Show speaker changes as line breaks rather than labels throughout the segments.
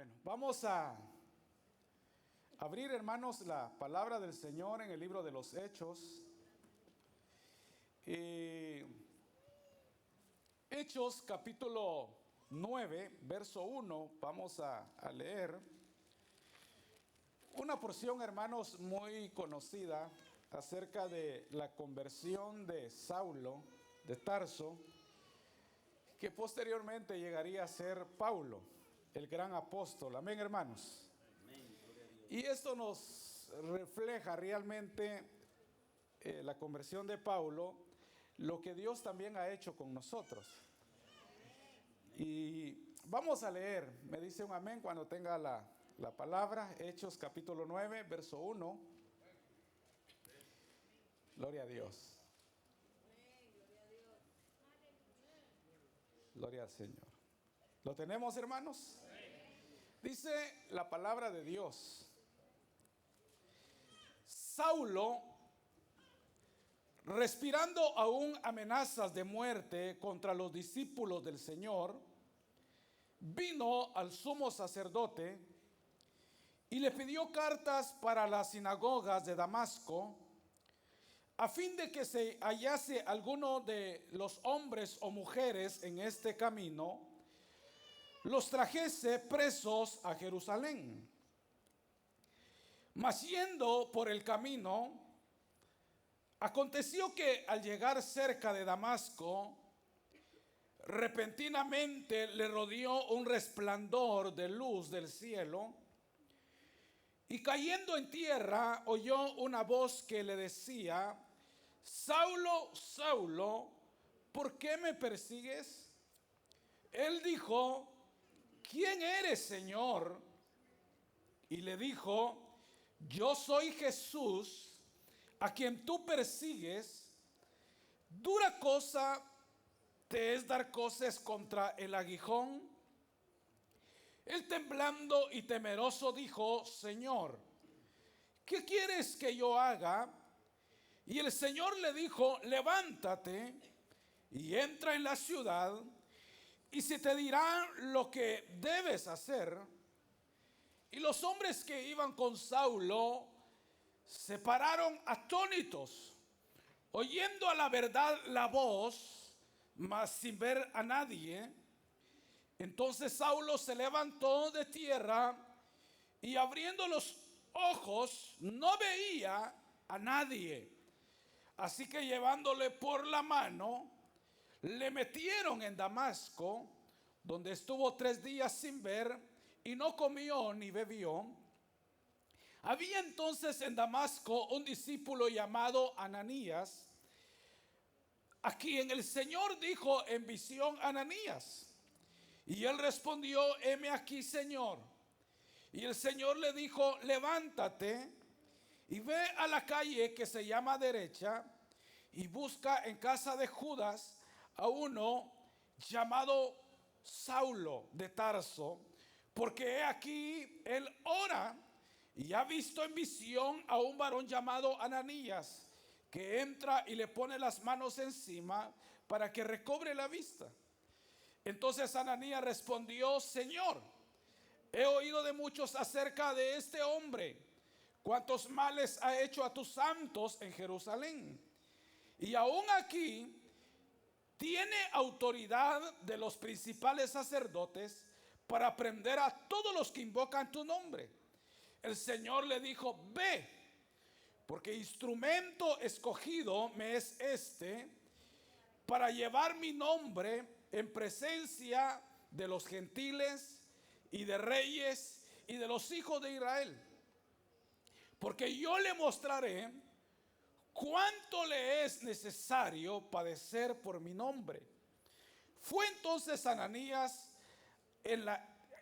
Bueno, vamos a abrir, hermanos, la palabra del Señor en el libro de los Hechos. Hechos capítulo 9, verso 1, vamos a leer una porción, hermanos, muy conocida acerca de la conversión de Saulo de Tarso, que posteriormente llegaría a ser Pablo, el gran apóstol. Amén, hermanos. Y esto nos refleja realmente la conversión de Pablo, lo que Dios también ha hecho con nosotros. Y vamos a leer, me dice un amén cuando tenga la palabra. Hechos capítulo 9, verso 1. Gloria a Dios. Gloria al Señor. ¿Lo tenemos, hermanos? Dice la palabra de Dios: Saulo, respirando aún amenazas de muerte contra los discípulos del Señor, vino al sumo sacerdote y le pidió cartas para las sinagogas de Damasco, a fin de que se hallase alguno de los hombres o mujeres en este camino, los trajese presos a Jerusalén. Mas yendo por el camino, aconteció que al llegar cerca de Damasco, repentinamente le rodeó un resplandor de luz del cielo, y cayendo en tierra oyó una voz que le decía: Saulo, Saulo, ¿por qué me persigues? Él dijo: ¿quién eres, Señor? Y le dijo: yo soy Jesús, a quien tú persigues. Dura cosa te es dar coces contra el aguijón. Él, temblando y temeroso, dijo: Señor, ¿qué quieres que yo haga? Y el Señor le dijo: levántate y entra en la ciudad, y se te dirá lo que debes hacer. Y los hombres que iban con Saulo se pararon atónitos, oyendo a la verdad la voz, mas sin ver a nadie. Entonces Saulo se levantó de tierra y, abriendo los ojos, no veía a nadie. Así que, llevándole por la mano, le metieron en Damasco, donde estuvo 3 días sin ver, y no comió ni bebió. Había entonces en Damasco un discípulo llamado Ananías, a quien el Señor dijo en visión: Ananías. Y él respondió: heme aquí, Señor. Y el Señor le dijo: levántate y ve a la calle que se llama Derecha, y busca en casa de Judas a uno llamado Saulo de Tarso, porque he aquí él ora y ha visto en visión a un varón llamado Ananías, que entra y le pone las manos encima para que recobre la vista. Entonces Ananías respondió: Señor, he oído de muchos acerca de este hombre, cuántos males ha hecho a tus santos en Jerusalén. Y aún aquí tiene autoridad de los principales sacerdotes para prender a todos los que invocan tu nombre. El Señor le dijo: ve, porque instrumento escogido me es este para llevar mi nombre en presencia de los gentiles y de reyes y de los hijos de Israel. Porque yo le mostraré cuánto le es necesario padecer por mi nombre. Fue entonces Ananías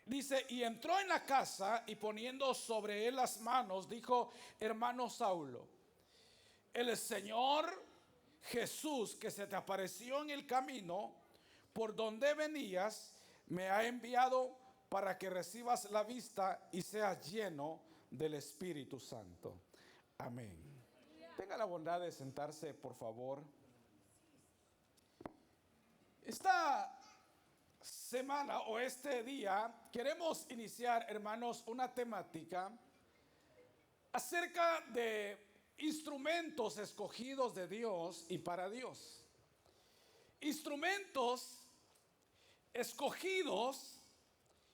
dice, y entró en la casa, y poniendo sobre él las manos, dijo: hermano Saulo, el Señor Jesús, que se te apareció en el camino por donde venías, me ha enviado para que recibas la vista y seas lleno del Espíritu Santo. Amén. Tenga la bondad de sentarse, por favor. Esta semana o este día queremos iniciar, hermanos, una temática acerca de instrumentos escogidos de Dios y para Dios. Instrumentos escogidos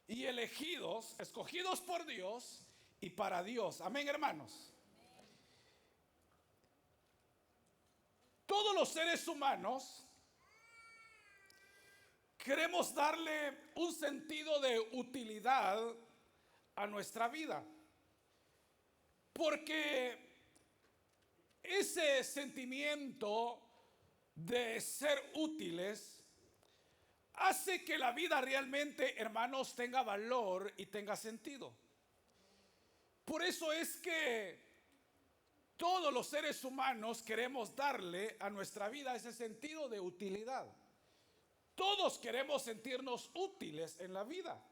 y elegidos, escogidos por Dios y para Dios. Amén, hermanos. Todos los seres humanos queremos darle un sentido de utilidad a nuestra vida, porque ese sentimiento de ser útiles hace que la vida realmente, hermanos, tenga valor y tenga sentido. Por eso es que todos los seres humanos queremos darle a nuestra vida ese sentido de utilidad. Todos queremos sentirnos útiles en la vida.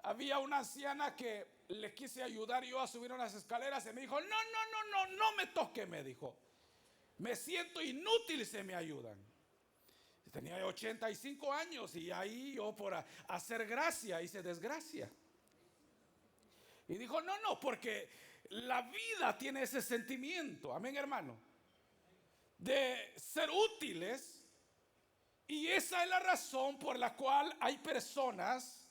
Había una anciana que le quise ayudar yo a subir unas escaleras y me dijo, no me toque, me dijo. Me siento inútil si me ayudan. Tenía 85 años y ahí yo por hacer gracia hice desgracia. Y dijo, no, porque la vida tiene ese sentimiento, amén, hermano, de ser útiles. Y esa es la razón por la cual hay personas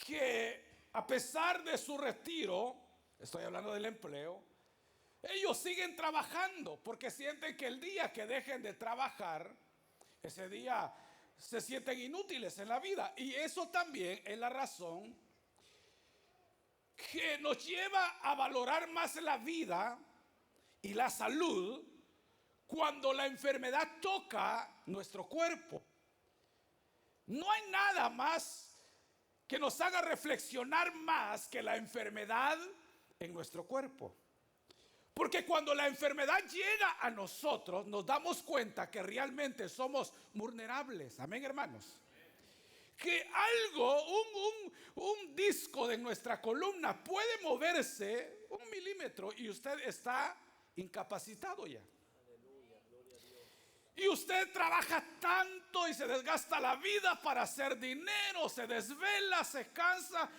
que a pesar de su retiro, estoy hablando del empleo, ellos siguen trabajando porque sienten que el día que dejen de trabajar, ese día se sienten inútiles en la vida. Y eso también es la razón que nos lleva a valorar más la vida y la salud cuando la enfermedad toca nuestro cuerpo. No hay nada más que nos haga reflexionar más que la enfermedad en nuestro cuerpo. Porque cuando la enfermedad llega a nosotros, nos damos cuenta que realmente somos vulnerables. Amén, hermanos. Que algo, un disco de nuestra columna puede moverse 1 milímetro y usted está incapacitado ya. Y usted trabaja tanto y se desgasta la vida para hacer dinero, se desvela, se cansa.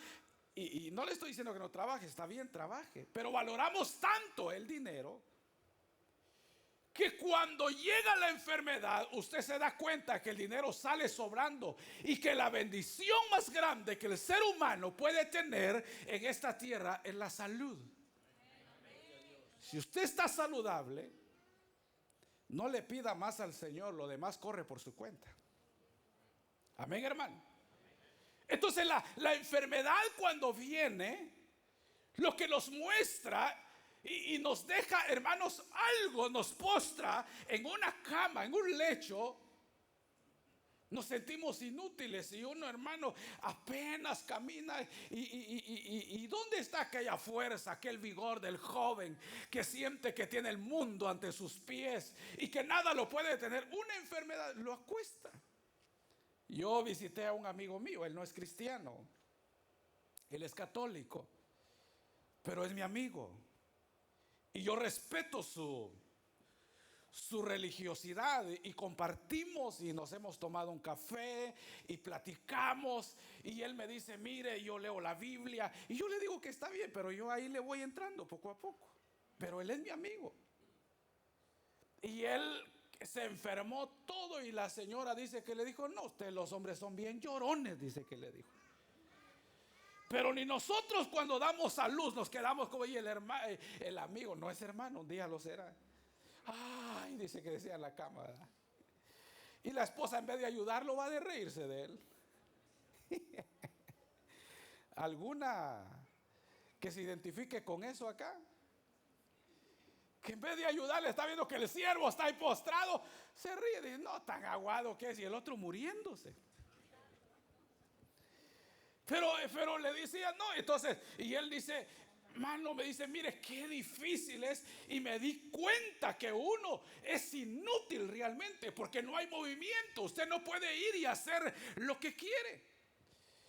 Y no le estoy diciendo que no trabaje, está bien, trabaje. Pero valoramos tanto el dinero que cuando llega la enfermedad, usted se da cuenta que el dinero sale sobrando y que la bendición más grande que el ser humano puede tener en esta tierra es la salud. Si usted está saludable, no le pida más al Señor, lo demás corre por su cuenta. Amén, hermano. Entonces la enfermedad cuando viene, lo que nos muestra y nos deja, hermanos, algo, nos postra en una cama, en un lecho, nos sentimos inútiles y uno, hermano, apenas camina y ¿dónde está aquella fuerza, aquel vigor del joven que siente que tiene el mundo ante sus pies y que nada lo puede detener? Una enfermedad lo acuesta. Yo visité a un amigo mío, él no es cristiano, él es católico, pero es mi amigo y yo respeto su religiosidad y compartimos y nos hemos tomado un café y platicamos y él me dice, mire, yo leo la Biblia y yo le digo que está bien, pero yo ahí le voy entrando poco a poco, pero él es mi amigo y él se enfermó todo y la señora dice que le dijo, no, ustedes los hombres son bien llorones, dice que le dijo. Pero ni nosotros cuando damos a luz nos quedamos como y el amigo no es hermano, un día lo será. Ay, dice que decía en la cama, ¿verdad? Y la esposa en vez de ayudarlo va de reírse de él. ¿Alguna que se identifique con eso acá? Que en vez de ayudarle está viendo que el siervo está ahí postrado, se ríe, dice, no, tan aguado que es, y el otro muriéndose. Pero le decía, no, entonces, y él dice, mano, me dice, mire qué difícil es, y me di cuenta que uno es inútil realmente, porque no hay movimiento, usted no puede ir y hacer lo que quiere.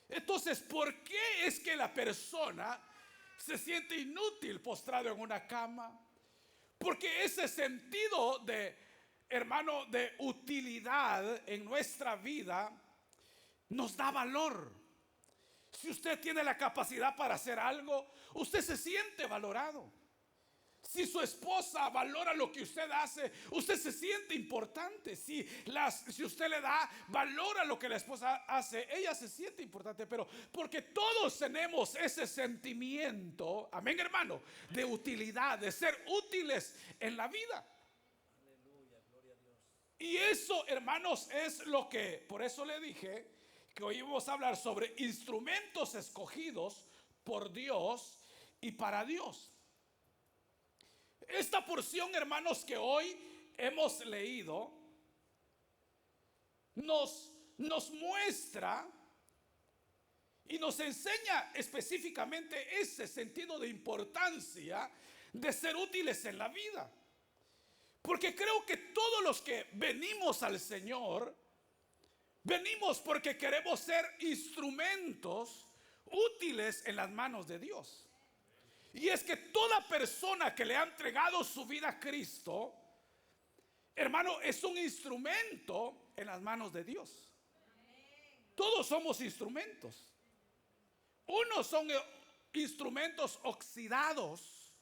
Entonces, ¿por qué es que la persona se siente inútil postrado en una cama? Porque ese sentido de, hermano, de utilidad en nuestra vida nos da valor. Si usted tiene la capacidad para hacer algo, usted se siente valorado. Si su esposa valora lo que usted hace, usted se siente importante. Si usted le da valor a lo que la esposa hace, ella se siente importante. Pero porque todos tenemos ese sentimiento, amén, hermano, de utilidad, de ser útiles en la vida. Y eso, hermanos, es lo que, por eso le dije que hoy vamos a hablar sobre instrumentos escogidos por Dios y para Dios. Esta porción, hermanos, que hoy hemos leído nos muestra y nos enseña específicamente ese sentido de importancia de ser útiles en la vida. Porque creo que todos los que venimos al Señor, venimos porque queremos ser instrumentos útiles en las manos de Dios. Y es que toda persona que le ha entregado su vida a Cristo, hermano, es un instrumento en las manos de Dios. Todos somos instrumentos. Unos son instrumentos oxidados,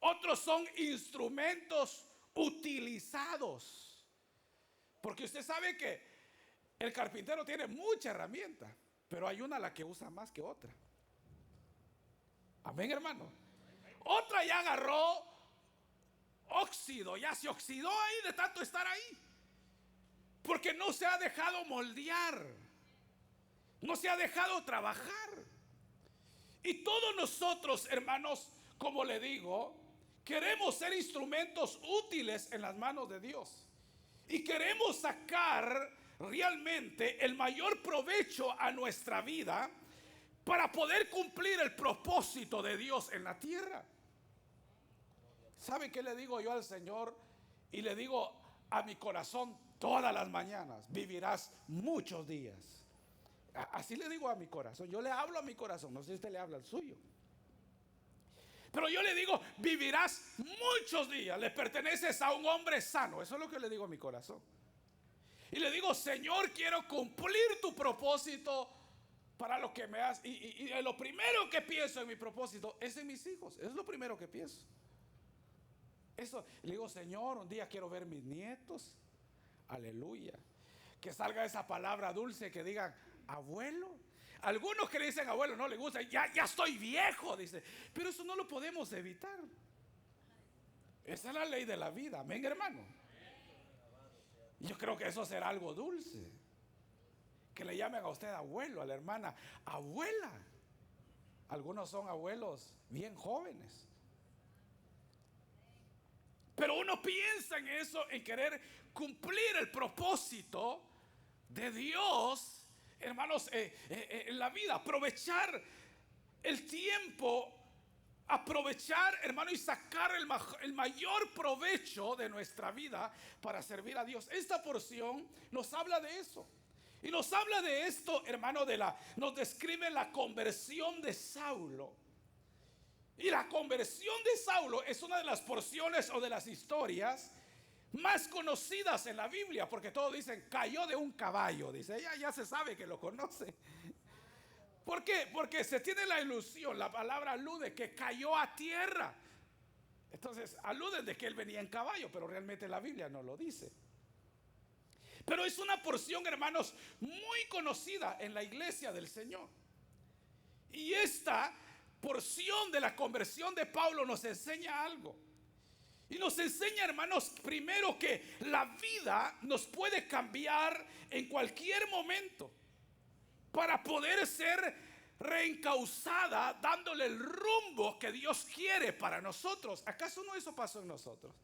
otros son instrumentos utilizados. Porque usted sabe que el carpintero tiene mucha herramienta, pero hay una la que usa más que otra. Amén, hermano. Otra ya agarró óxido, ya se oxidó ahí de tanto estar ahí. Porque no se ha dejado moldear, no se ha dejado trabajar. Y todos nosotros, hermanos, como le digo, queremos ser instrumentos útiles en las manos de Dios. Y queremos sacar realmente el mayor provecho a nuestra vida para poder cumplir el propósito de Dios en la tierra. ¿Sabe qué le digo yo al Señor? Y le digo a mi corazón todas las mañanas: vivirás muchos días. Así le digo a mi corazón. Yo le hablo a mi corazón, no sé si usted le habla al suyo. Pero yo le digo: vivirás muchos días. Le perteneces a un hombre sano. Eso es lo que le digo a mi corazón. Y le digo: Señor, quiero cumplir tu propósito para lo que me has. Y lo primero que pienso en mi propósito es en mis hijos. Es lo primero que pienso. Eso, le digo: Señor, un día quiero ver mis nietos. Aleluya. Que salga esa palabra dulce, que digan: abuelo. Algunos que le dicen abuelo no le gusta. Ya estoy viejo, dice. Pero eso no lo podemos evitar. Esa es la ley de la vida. Amén, hermano. Yo creo que eso será algo dulce, que le llamen a usted abuelo, a la hermana abuela. Algunos son abuelos bien jóvenes. Pero uno piensa en eso, en querer cumplir el propósito de Dios, hermanos, en la vida. Aprovechar el tiempo, aprovechar, hermano, y sacar el mayor provecho de nuestra vida para servir a Dios. Esta porción nos habla de eso. Y nos habla de esto, hermano, nos describe la conversión de Saulo. Y la conversión de Saulo es una de las porciones o de las historias más conocidas en la Biblia, porque todos dicen: cayó de un caballo. Dice, ya se sabe que lo conoce. ¿Por qué? Porque se tiene la ilusión, la palabra alude que cayó a tierra. Entonces alude de que él venía en caballo, pero realmente la Biblia no lo dice. Pero es una porción, hermanos, muy conocida en la iglesia del Señor. Y esta porción de la conversión de Pablo nos enseña algo. Y nos enseña, hermanos, primero que la vida nos puede cambiar en cualquier momento para poder ser reencauzada, dándole el rumbo que Dios quiere para nosotros. ¿Acaso no eso pasó en nosotros?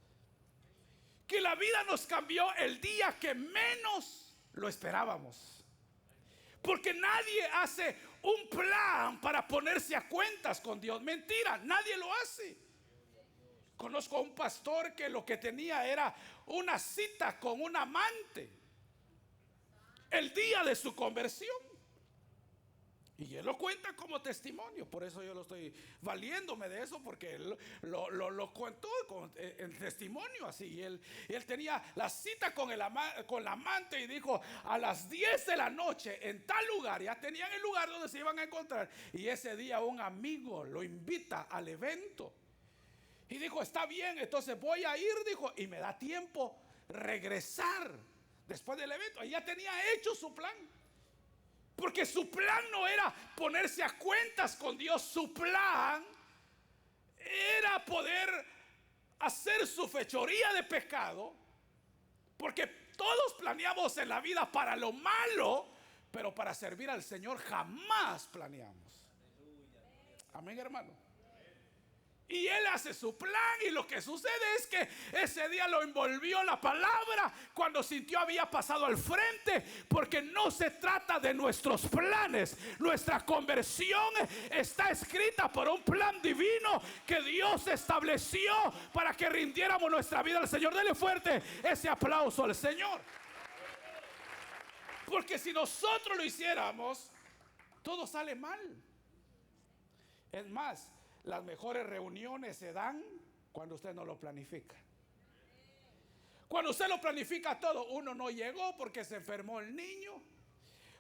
Que la vida nos cambió el día que menos lo esperábamos. Porque nadie hace un plan para ponerse a cuentas con Dios. Mentira, nadie lo hace. Conozco a un pastor que lo que tenía era una cita con un amante el día de su conversión. Y él lo cuenta como testimonio, por eso yo lo estoy valiéndome de eso, porque él lo contó en testimonio así. Y él tenía la cita con la amante y dijo a las 10 de la noche en tal lugar, ya tenían el lugar donde se iban a encontrar. Y ese día un amigo lo invita al evento. Y dijo, está bien, entonces voy a ir, dijo, y me da tiempo regresar después del evento. Y ya tenía hecho su plan. Porque su plan no era ponerse a cuentas con Dios. Su plan era poder hacer su fechoría de pecado. Porque todos planeamos en la vida para lo malo, pero para servir al Señor jamás planeamos. Amén, hermano. Y él hace su plan, y lo que sucede es que ese día lo envolvió la palabra cuando sintió había pasado al frente, porque no se trata de nuestros planes. Nuestra conversión está escrita por un plan divino que Dios estableció para que rindiéramos nuestra vida al Señor. Dele fuerte ese aplauso al Señor. Porque si nosotros lo hiciéramos, todo sale mal. Es más, las mejores reuniones se dan cuando usted no lo planifica. Cuando usted lo planifica todo, uno no llegó porque se enfermó el niño,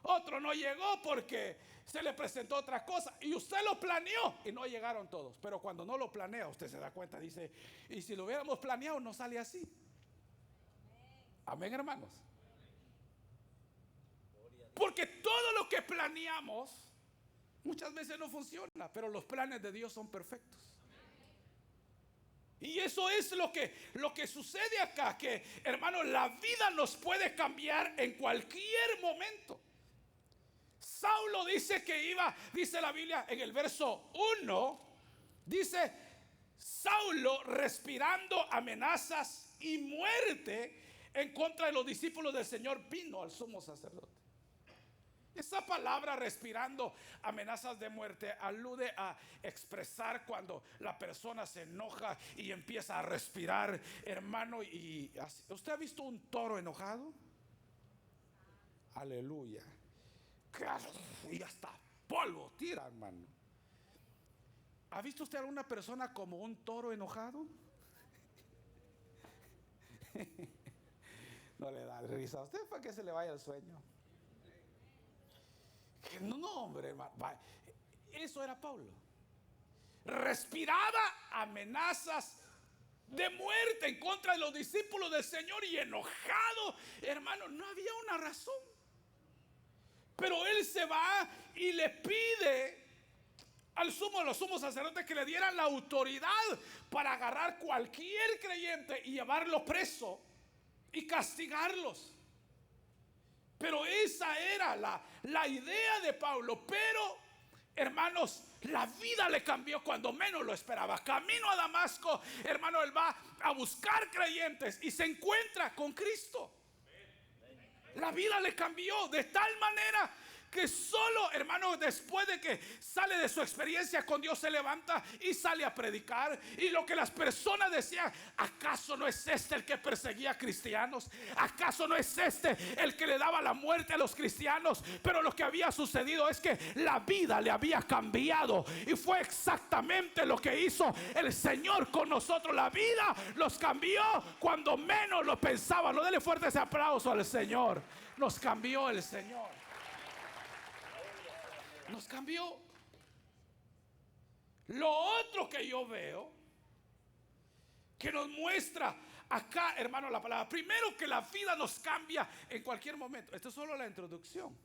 otro no llegó porque se le presentó otra cosa, y usted lo planeó y no llegaron todos. Pero cuando no lo planea, usted se da cuenta, dice, y si lo hubiéramos planeado no sale así. Amén, hermanos. Porque todo lo que planeamos muchas veces no funciona, pero los planes de Dios son perfectos. Y eso es lo que sucede acá, que hermano, la vida nos puede cambiar en cualquier momento. Saulo dice que dice la Biblia en el verso 1, dice, Saulo respirando amenazas y muerte en contra de los discípulos del Señor, vino al sumo sacerdote. Esa palabra respirando amenazas de muerte alude a expresar cuando la persona se enoja y empieza a respirar, hermano. Y ¿usted ha visto un toro enojado? Aleluya. Y hasta polvo tira, hermano. ¿Ha visto usted a alguna persona como un toro enojado? No le da risa a usted para que se le vaya el sueño. No, hombre, hermano. Eso era Pablo. Respiraba amenazas de muerte en contra de los discípulos del Señor, y enojado, hermano, no había una razón. Pero él se va y le pide a los sumos sacerdotes que le dieran la autoridad para agarrar cualquier creyente y llevarlo preso y castigarlos. Pero esa era la idea de Pablo. Pero, hermanos, la vida le cambió cuando menos lo esperaba. Camino a Damasco, hermano, él va a buscar creyentes y se encuentra con Cristo. La vida le cambió de tal manera que solo, hermano, después de que sale de su experiencia con Dios, se levanta y sale a predicar. Y lo que las personas decían, ¿acaso no es este el que perseguía a cristianos? ¿Acaso no es este el que le daba la muerte a los cristianos? Pero lo que había sucedido es que la vida le había cambiado, y fue exactamente lo que hizo el Señor con nosotros. La vida los cambió cuando menos lo pensaban. No, dele fuerte ese aplauso al Señor. Nos cambió el Señor. Nos cambió. Lo otro que yo veo, que nos muestra acá, hermano, la palabra, primero, que la vida nos cambia en cualquier momento. Esto es solo la introducción.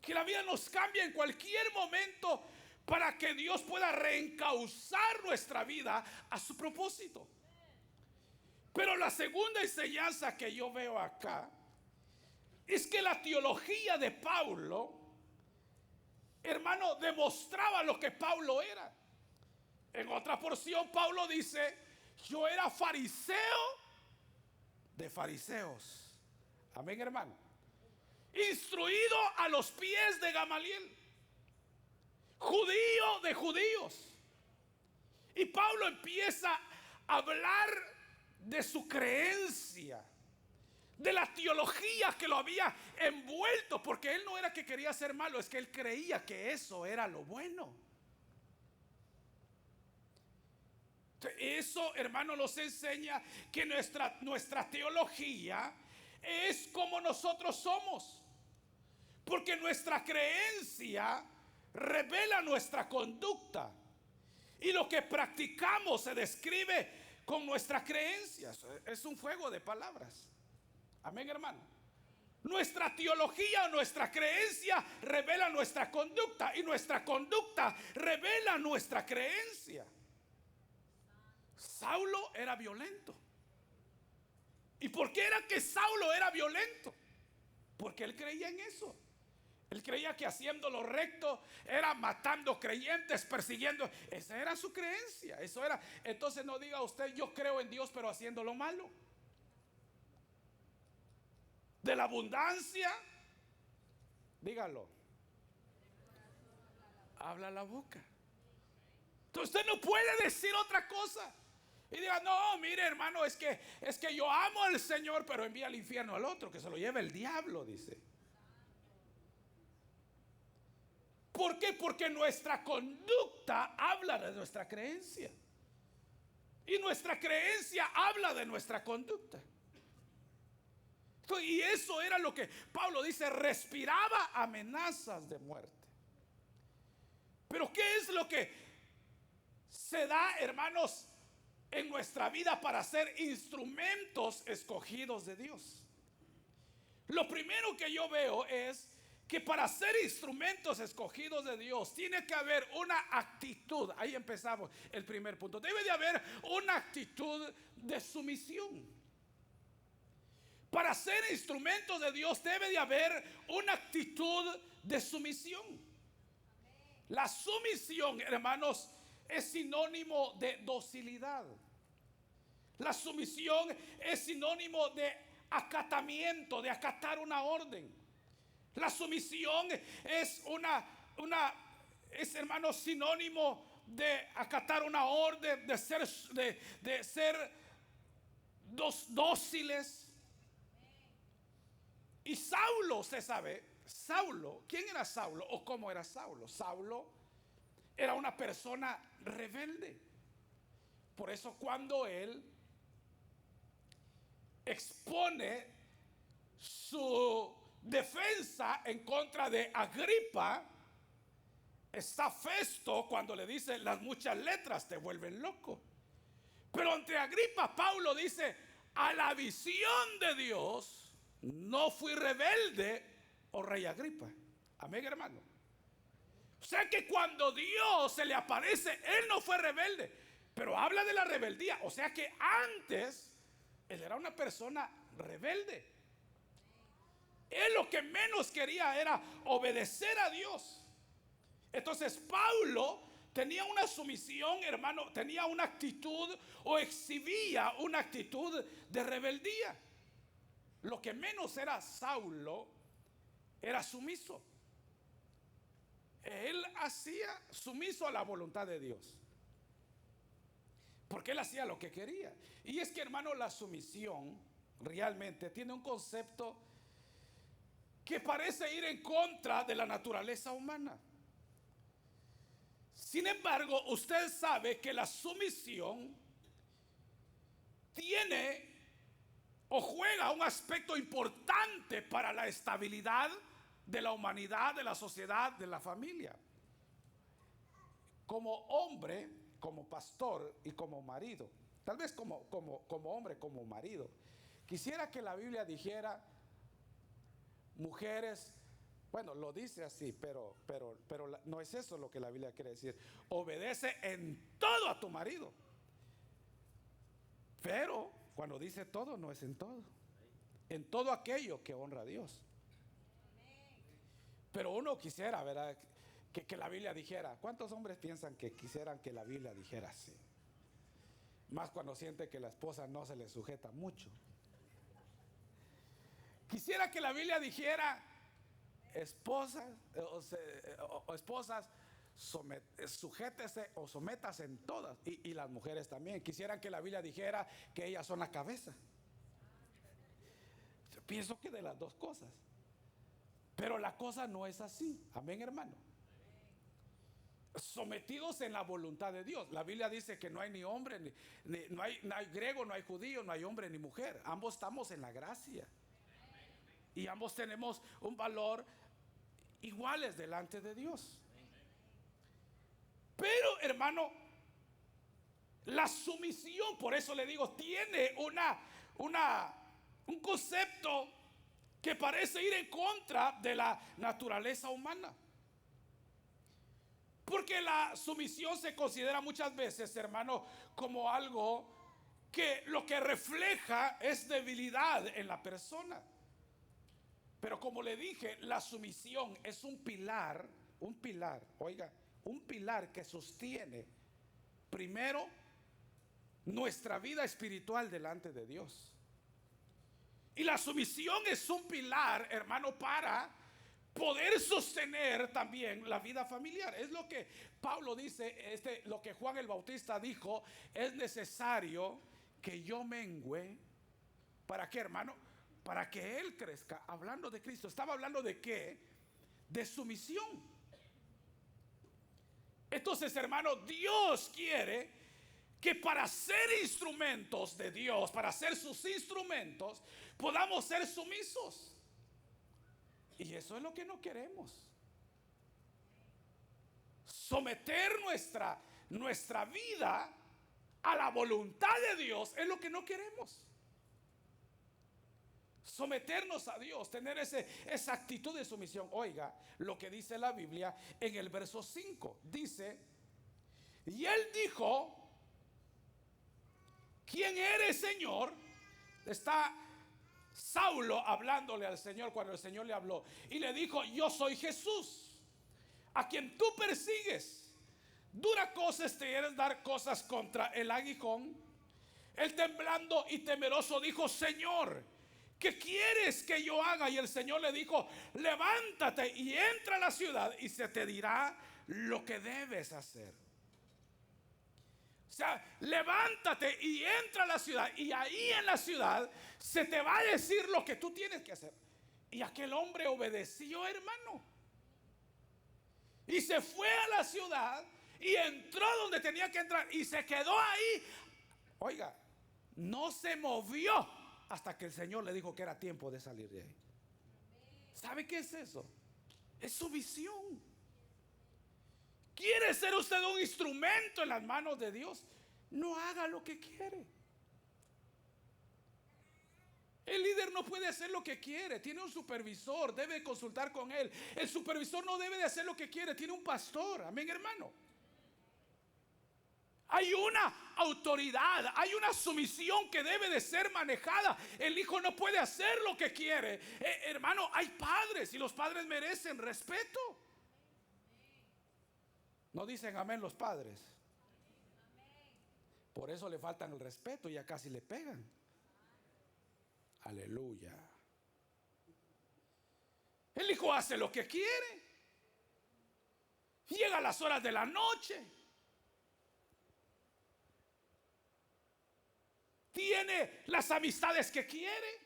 Que la vida nos cambia en cualquier momento para que Dios pueda reencauzar nuestra vida a su propósito. Pero la segunda enseñanza que yo veo acá es que la teología de Pablo, hermano, demostraba lo que Pablo era. En otra porción Pablo dice, yo era fariseo de fariseos. Amén, hermano. Instruido a los pies de Gamaliel, judío de judíos. Y Pablo empieza a hablar de su creencia, de la teología que lo había envuelto, porque él no era que quería ser malo, es que él creía que eso era lo bueno. Eso, hermano, nos enseña que nuestra teología es como nosotros somos, porque nuestra creencia revela nuestra conducta y lo que practicamos se describe con nuestras creencias. Es un juego de palabras. Amén, hermano. Nuestra teología, nuestra creencia revela nuestra conducta y nuestra conducta revela nuestra creencia. Saulo era violento. ¿Y por qué era que Saulo era violento? Porque él creía en eso. Él creía que haciendo lo recto era matando creyentes, persiguiendo. Esa era su creencia. Eso era. Entonces no diga usted, yo creo en Dios, pero haciendo lo malo. De la abundancia, dígalo, habla la boca. Entonces usted no puede decir otra cosa y diga, no, mire, hermano, es que yo amo al Señor, pero envía al infierno al otro, que se lo lleve el diablo, dice. ¿Por qué? Porque nuestra conducta habla de nuestra creencia y nuestra creencia habla de nuestra conducta. Y eso era lo que Pablo dice, respiraba amenazas de muerte. Pero ¿qué es lo que se da, hermanos, en nuestra vida para ser instrumentos escogidos de Dios? Lo primero que yo veo es que para ser instrumentos escogidos de Dios tiene que haber una actitud. Ahí empezamos el primer punto. Debe de haber una actitud de sumisión. Para ser instrumentos de Dios debe de haber una actitud de sumisión. La sumisión, hermanos, es sinónimo de docilidad. La sumisión es sinónimo de acatamiento, de acatar una orden. La sumisión es es, hermanos, sinónimo de acatar una orden, de ser dóciles. Y Saulo, usted sabe, Saulo, ¿quién era Saulo o cómo era Saulo? Saulo era una persona rebelde. Por eso cuando él expone su defensa en contra de Agripa, está Festo cuando le dice, las muchas letras te vuelven loco. Pero ante Agripa, Pablo dice, a la visión de Dios no fui rebelde, oh rey Agripa. Amén, hermano. O sea que cuando Dios se le aparece, él no fue rebelde, pero habla de la rebeldía. O sea que antes él era una persona rebelde. Él lo que menos quería era obedecer a Dios. Entonces Pablo tenía una sumisión, hermano, tenía una actitud o exhibía una actitud de rebeldía. Lo que menos era Saulo era sumiso. Él hacía sumiso a la voluntad de Dios, porque él hacía lo que quería. Y es que, hermano, la sumisión realmente tiene un concepto que parece ir en contra de la naturaleza humana. Sin embargo, usted sabe que la sumisión tiene o juega un aspecto importante para la estabilidad de la humanidad, de la sociedad, de la familia. Como hombre, como pastor y como marido, tal vez como hombre, como marido, quisiera que la Biblia dijera, mujeres, bueno, lo dice así, pero no es eso lo que la Biblia quiere decir. Obedece en todo a tu marido. Pero cuando dice todo, no es en todo. En todo aquello que honra a Dios. Pero uno quisiera, ¿verdad?, que la Biblia dijera. ¿Cuántos hombres piensan que quisieran que la Biblia dijera así? Más cuando siente que la esposa no se le sujeta mucho. Quisiera que la Biblia dijera, esposas, esposas, sujétese o sométase en todas. Y las mujeres también. Quisieran que la Biblia dijera que ellas son la cabeza. pienso que de las dos cosas. Pero la cosa no es así. Amén, hermano. Sometidos en la voluntad de Dios. La Biblia dice que no hay ni hombre, no hay griego, no hay judío, no hay hombre ni mujer. Ambos estamos en la gracia. Y ambos tenemos un valor iguales delante de Dios. Pero, hermano, la sumisión, por eso le digo, tiene un concepto que parece ir en contra de la naturaleza humana. Porque la sumisión se considera muchas veces, hermano, como algo que lo que refleja es debilidad en la persona. Pero como le dije, la sumisión es un pilar, oiga, un pilar que sostiene primero nuestra vida espiritual delante de Dios. Y la sumisión es un pilar, hermano, para poder sostener también la vida familiar. Es lo que Pablo dice, lo que Juan el Bautista dijo: es necesario que yo mengüe. ¿Para qué, hermano? Para que Él crezca. Hablando de Cristo. ¿Estaba hablando de qué? De sumisión. Entonces, hermano, Dios quiere que para ser instrumentos de Dios, para ser sus instrumentos, podamos ser sumisos. Y eso es lo que no queremos. Someter nuestra vida a la voluntad de Dios es lo que no queremos. Someternos a Dios, tener esa actitud de sumisión. Oiga lo que dice la Biblia en el verso 5. Dice: y Él dijo: ¿quién eres, Señor? Está Saulo hablándole al Señor cuando el Señor le habló. Y le dijo: yo soy Jesús, a quien tú persigues. Dura cosa te es dar cosas contra el aguijón. Él, temblando y temeroso, dijo: Señor, ¿qué quieres que yo haga? Y el Señor le dijo: levántate y entra a la ciudad y se te dirá lo que debes hacer. O sea, levántate y entra a la ciudad, y ahí en la ciudad se te va a decir lo que tú tienes que hacer. Y aquel hombre obedeció, hermano, y se fue a la ciudad y entró donde tenía que entrar y se quedó ahí. Oiga, no se movió hasta que el Señor le dijo que era tiempo de salir de ahí. ¿Sabe qué es eso? Es su visión. ¿Quiere ser usted un instrumento en las manos de Dios? No haga lo que quiere. El líder no puede hacer lo que quiere. Tiene un supervisor, debe consultar con él. El supervisor no debe de hacer lo que quiere. Tiene un pastor. Amén, hermano. Hay una autoridad, hay una sumisión que debe de ser manejada. El hijo no puede hacer lo que quiere. Hermano, hay padres y los padres merecen respeto. No dicen amén los padres. Por eso le faltan el respeto y ya casi le pegan. Aleluya. El hijo hace lo que quiere. Llega a las horas de la noche. Tiene las amistades que quiere.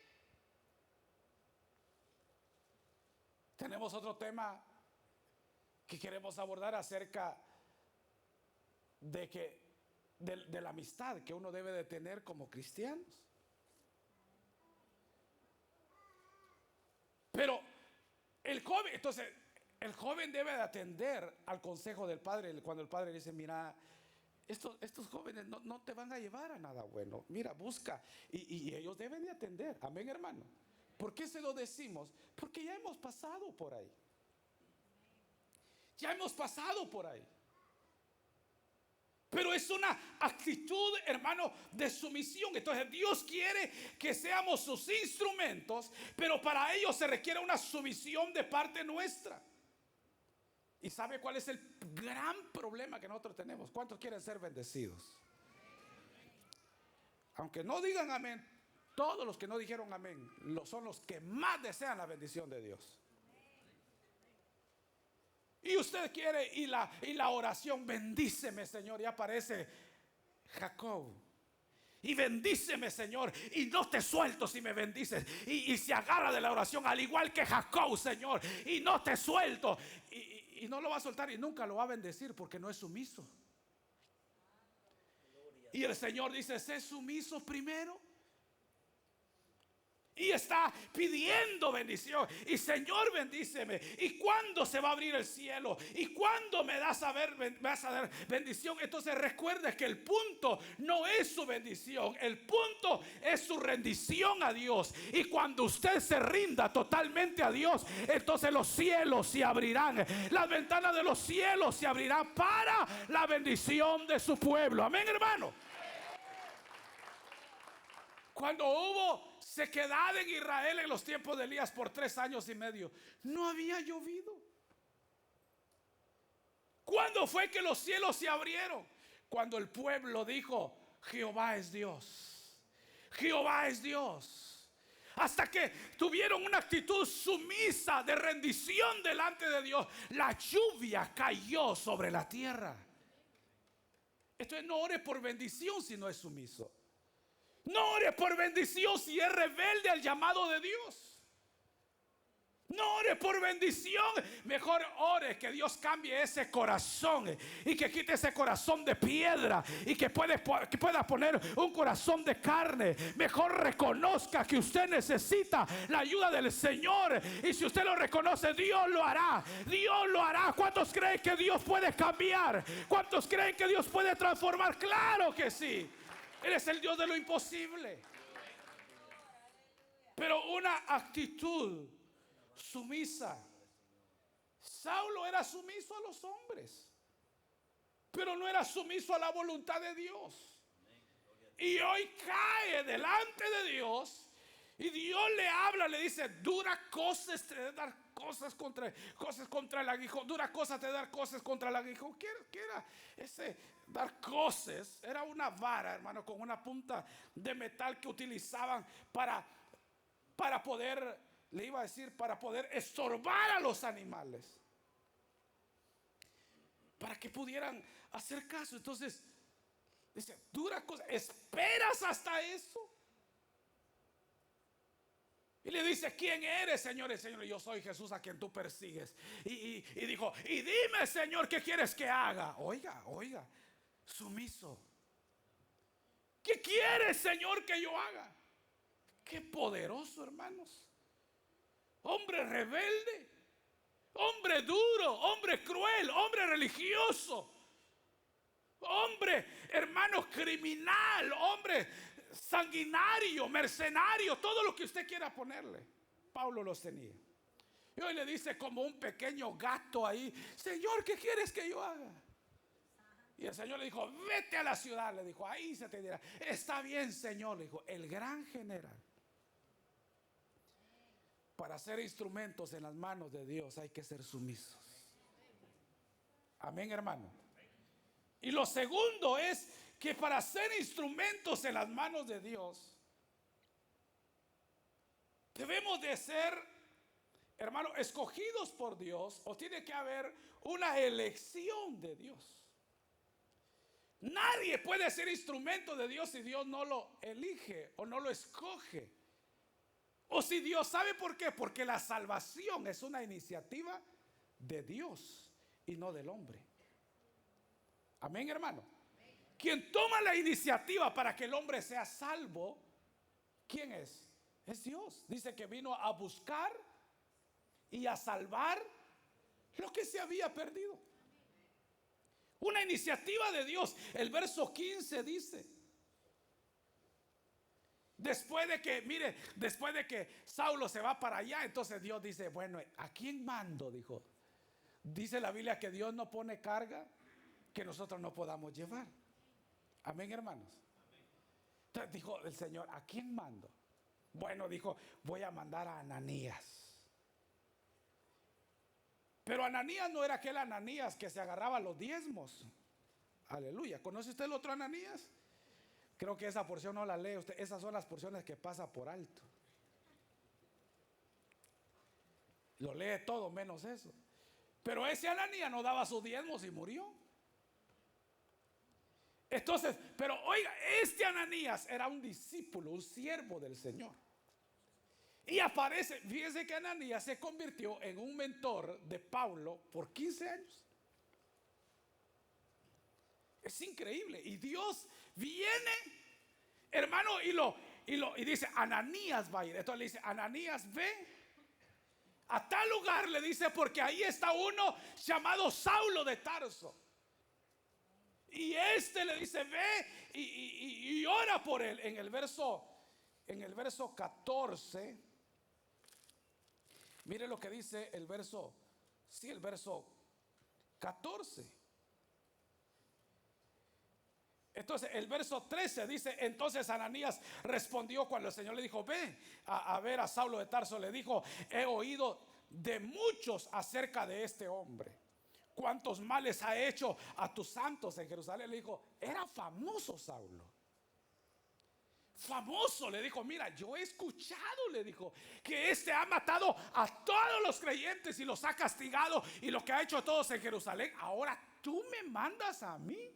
Tenemos otro tema que queremos abordar acerca de la amistad que uno debe de tener como cristianos. Pero el joven debe de atender al consejo del padre cuando el padre dice: mira, estos jóvenes no te van a llevar a nada bueno. Mira, busca. Y ellos deben de atender. Amén, hermano. ¿Por qué se lo decimos? Porque ya hemos pasado por ahí. Ya hemos pasado por ahí. Pero es una actitud, hermano, de sumisión. Entonces Dios quiere que seamos sus instrumentos, pero para ello se requiere una sumisión de parte nuestra. ¿Y sabe cuál es el gran problema que nosotros tenemos? ¿Cuántos quieren ser bendecidos? Aunque no digan amén, todos los que no dijeron amén son los que más desean la bendición de Dios. Y usted quiere, y la oración: bendíceme, Señor, y aparece Jacob. y bendíceme, Señor, y no te suelto si me bendices. Y se agarra de la oración, al igual que Jacob, Señor, y no te suelto. Y no lo va a soltar y nunca lo va a bendecir porque no es sumiso. Y el Señor dice: sé sumiso primero. Y está pidiendo bendición. Y Señor, bendíceme. ¿Y cuándo se va a abrir el cielo? ¿Y cuándo me vas a dar bendición? Entonces recuerde que el punto no es su bendición. El punto es su rendición a Dios. Y cuando usted se rinda totalmente a Dios, entonces los cielos se abrirán. Las ventanas de los cielos se abrirán para la bendición de su pueblo. Amén, hermano. Cuando hubo sequedad en Israel en los tiempos de Elías por 3 años y medio, no había llovido. ¿Cuándo fue que los cielos se abrieron? Cuando el pueblo dijo: Jehová es Dios, Jehová es Dios. Hasta que tuvieron una actitud sumisa de rendición delante de Dios, la lluvia cayó sobre la tierra. Entonces no ore por bendición si no es sumiso. No ore por bendición si es rebelde al llamado de Dios. No ore por bendición. Mejor ore que Dios cambie ese corazón y que quite ese corazón de piedra y que pueda poner un corazón de carne. Mejor reconozca que usted necesita la ayuda del Señor. Y si usted lo reconoce, Dios lo hará. Dios lo hará. ¿Cuántos creen que Dios puede cambiar? ¿Cuántos creen que Dios puede transformar? Claro que sí. Él es el Dios de lo imposible. Pero una actitud sumisa. Saulo era sumiso a los hombres, pero no era sumiso a la voluntad de Dios. Y hoy cae delante de Dios y Dios le habla, le dice: dura cosas te de dar cosas contra el aguijón. Dura cosas te de dar cosas contra el aguijón. ¿Qué era ese? Dar cosas era una vara, hermano, con una punta de metal que utilizaban para poder, le iba a decir, para poder estorbar a los animales, para que pudieran hacer caso. Entonces dice: dura cosa, ¿esperas hasta eso? Y le dice: ¿quién eres, Señor? El Señor: yo soy Jesús a quien tú persigues. Y dijo: y dime, Señor, ¿qué quieres que haga? Oiga, sumiso. ¿Qué quieres, Señor, que yo haga? Qué poderoso, hermanos. Hombre rebelde, hombre duro, hombre cruel, hombre religioso, hombre, hermano, criminal, hombre sanguinario, mercenario, todo lo que usted quiera ponerle. Pablo los tenía. Y hoy le dice, como un pequeño gato ahí: Señor, ¿qué quieres que yo haga? Y el Señor le dijo: vete a la ciudad. Le dijo: ahí se te dirá. Está bien, Señor, le dijo. El gran general. Para ser instrumentos en las manos de Dios hay que ser sumisos. Amén, hermano. Y lo segundo es que para ser instrumentos en las manos de Dios debemos de ser, hermano, escogidos por Dios, o tiene que haber una elección de Dios. Nadie puede ser instrumento de Dios si Dios no lo elige o no lo escoge. O si Dios, ¿sabe por qué? Porque la salvación es una iniciativa de Dios y no del hombre. Amén, hermano. Quien toma la iniciativa para que el hombre sea salvo, ¿quién es? Es Dios. Dice que vino a buscar y a salvar lo que se había perdido. Una iniciativa de Dios. El verso 15 dice: después de que Saulo se va para allá, entonces Dios dice: bueno, ¿a quién mando? Dijo. Dice la Biblia que Dios no pone carga que nosotros no podamos llevar. Amén, hermanos. Entonces dijo el Señor: ¿a quién mando? Bueno, dijo: voy a mandar a Ananías. Pero Ananías no era aquel Ananías que se agarraba los diezmos. Aleluya. ¿Conoce usted el otro Ananías? Creo que esa porción no la lee usted. Esas son las porciones que pasa por alto. Lo lee todo menos eso. Pero ese Ananías no daba sus diezmos y murió. Entonces, pero oiga, este Ananías era un discípulo, un siervo del Señor. Y aparece, fíjense que Ananías se convirtió en un mentor de Pablo por 15 años. Es increíble. Y Dios viene, hermano, y dice, Ananías va a ir. Entonces le dice, Ananías, ve a tal lugar, le dice, porque ahí está uno llamado Saulo de Tarso. Y este le dice, ve y ora por él. En el verso 14, mire lo que dice el verso 14. Entonces el verso 13 dice, entonces Ananías respondió cuando el Señor le dijo, ve a ver a Saulo de Tarso. Le dijo, he oído de muchos acerca de este hombre, cuántos males ha hecho a tus santos en Jerusalén. Le dijo, era famoso Saulo. Famoso, le dijo, mira, yo he escuchado, le dijo, que este ha matado a todos los creyentes y los ha castigado y lo que ha hecho a todos en Jerusalén. Ahora tú me mandas a mí.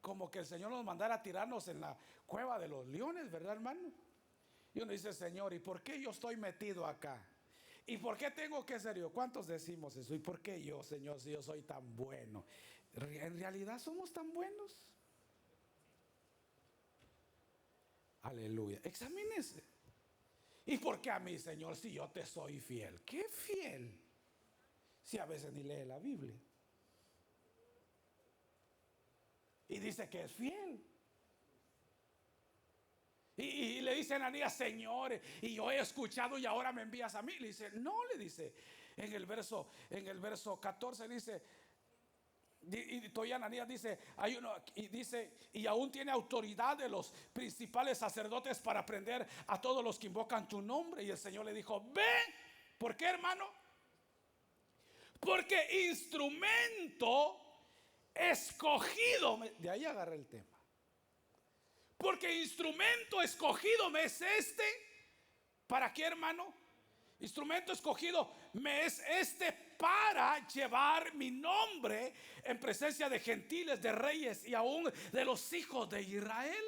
Como que el Señor nos mandara a tirarnos en la cueva de los leones, ¿verdad, hermano? Y uno dice, Señor, ¿y por qué yo estoy metido acá? ¿Y por qué tengo que ser yo? ¿Cuántos decimos eso? ¿Y por qué yo, Señor, si yo soy tan bueno? ¿En realidad somos tan buenos? Aleluya. Examínese. ¿Y por qué a mí, Señor, si yo te soy fiel? ¿Qué fiel? Si a veces ni lee la Biblia. Y dice que es fiel. Y le dice a Ananías, Señor, y yo he escuchado y ahora me envías a mí. Le dice, no, le dice, en el verso 14 dice, y todavía Ananías dice, hay uno, y dice, y aún tiene autoridad de los principales sacerdotes para prender a todos los que invocan tu nombre. Y el Señor le dijo, ve. ¿Por qué, hermano? Porque instrumento escogido, de ahí agarré el tema. Porque instrumento escogido me es este. ¿Para qué, hermano? Instrumento escogido me es este para llevar mi nombre en presencia de gentiles, de reyes y aún de los hijos de Israel.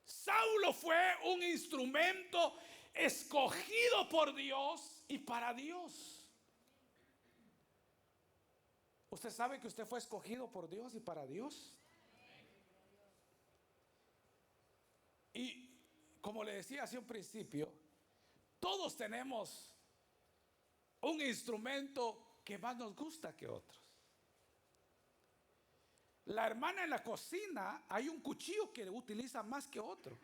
Saulo fue un instrumento escogido por Dios y para Dios. ¿Usted sabe que usted fue escogido por Dios y para Dios? Y como le decía hace un principio, todos tenemos un instrumento que más nos gusta que otros. La hermana en la cocina, hay un cuchillo que utiliza más que otro.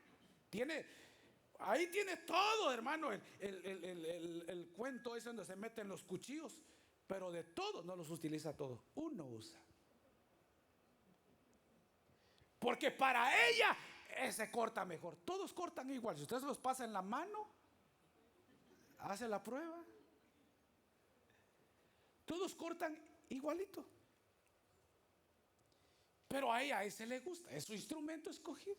Ahí tiene todo, hermano, el cuento es donde se meten los cuchillos, pero de todos no los utiliza todos, uno usa. Porque para ella ese corta mejor. Todos cortan igual. Si usted se los pasa en la mano, hace la prueba. Todos cortan igualito. Pero a ella ese le gusta. Es su instrumento escogido.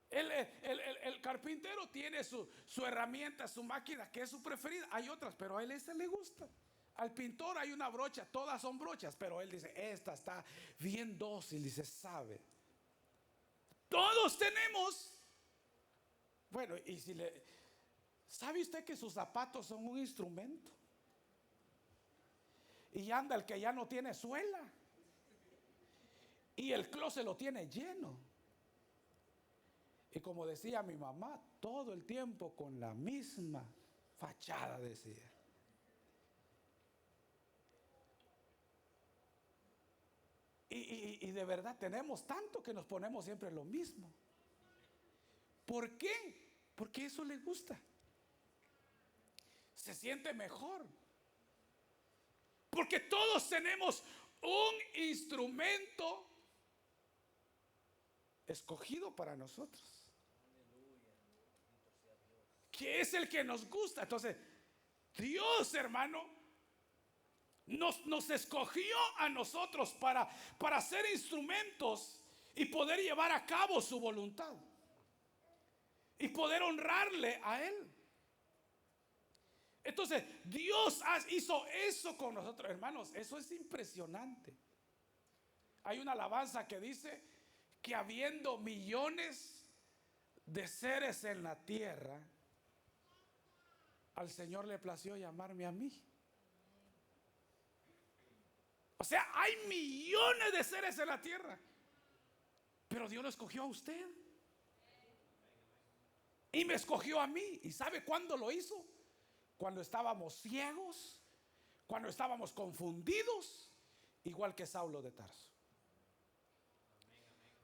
El carpintero tiene su herramienta, su máquina, que es su preferida. Hay otras, pero a él ese le gusta. Al pintor hay una brocha, todas son brochas, pero él dice, esta está bien dócil, dice, sabe. Todos tenemos. Bueno, y ¿sabe usted que sus zapatos son un instrumento? Y anda el que ya no tiene suela. Y el closet lo tiene lleno. Y como decía mi mamá, todo el tiempo con la misma fachada, decía. Y de verdad tenemos tanto que nos ponemos siempre lo mismo. ¿Por qué? Porque eso le gusta. Se siente mejor. Porque todos tenemos un instrumento escogido para nosotros, que es el que nos gusta. Entonces, Dios, hermano, nos escogió a nosotros para ser instrumentos y poder llevar a cabo su voluntad y poder honrarle a Él. Entonces Entonces, Dios hizo eso con nosotros, hermanos. Eso es impresionante. Hay una alabanza que dice que habiendo millones de seres en la tierra, al Señor le plació llamarme a mí. O sea, hay millones de seres en la tierra, pero Dios lo escogió a usted y me escogió a mí. ¿Y sabe cuándo lo hizo? Cuando estábamos ciegos, cuando estábamos confundidos, igual que Saulo de Tarso.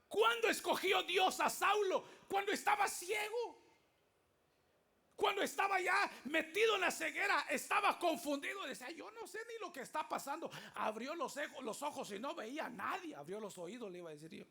¿Cuándo escogió Dios a Saulo? Cuando estaba ciego, cuando estaba ya metido en la ceguera, estaba confundido. Decía, yo no sé ni lo que está pasando. Abrió los ojos y no veía a nadie. Abrió los oídos, le iba a decir yo,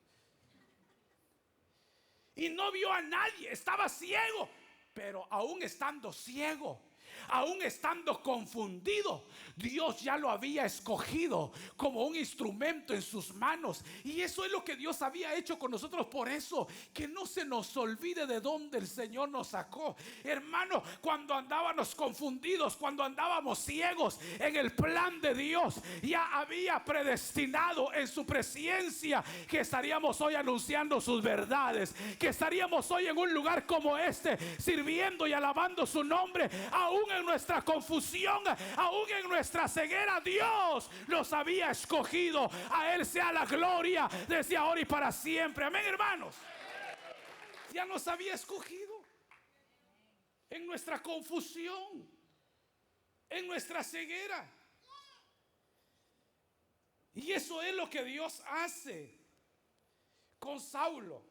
y no vio a nadie. Estaba ciego. Pero aún estando ciego, aún estando confundido, Dios ya lo había escogido como un instrumento en sus manos. Y eso es lo que Dios había hecho con nosotros. Por eso, que no se nos olvide de dónde el Señor nos sacó. Hermano, cuando andábamos confundidos, cuando andábamos ciegos, en el plan de Dios ya había predestinado en su presencia que estaríamos hoy anunciando sus verdades, que estaríamos hoy en un lugar como este, sirviendo y alabando su nombre. Aún en nuestra confusión, aún en nuestra ceguera, Dios nos había escogido. A Él sea la gloria desde ahora y para siempre. Amén, hermanos. Ya nos había escogido en nuestra confusión, en nuestra ceguera. Y eso es lo que Dios hace con Saulo.